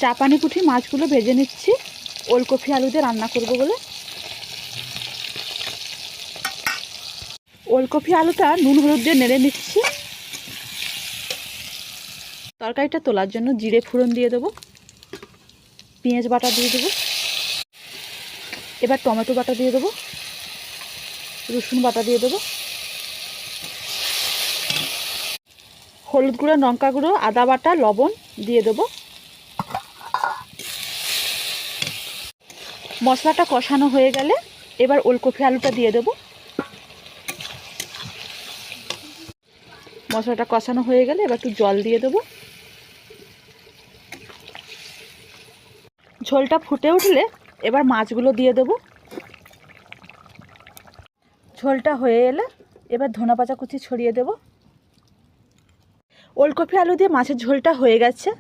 জাপানি পুঁটি মাছগুলো ভেজে নিচ্ছি ওলকপি আলু দিয়ে রান্না করব বলে। ওলকপি আলুটা নুন হলুদ দিয়ে নেড়ে নিচ্ছি। তরকারিটা তোলার জন্য জিরে ফোড়ন দিয়ে দেবো, পেঁয়াজ বাটা দিয়ে দেবো, এবার টমেটো বাটা দিয়ে দেবো, রসুন বাটা দিয়ে দেবো, হলুদ গুঁড়ো, লঙ্কা গুঁড়ো, আদা বাটা, লবণ দিয়ে দেবো। মশলাটা কষানো হয়ে গেলে এবার ওলকপি আলুটা দিয়ে দেবো। মশলাটা কষানো হয়ে গেলে এবার একটু জল দিয়ে দেবো। ঝোলটা ফুটে উঠলে এবার মাছগুলো দিয়ে দেবো। ঝোলটা হয়ে এলে এবার ধনেপাতা কুচি ছড়িয়ে দেবো। ওলকপি আলু দিয়ে মাছের ঝোলটা হয়ে গেছে।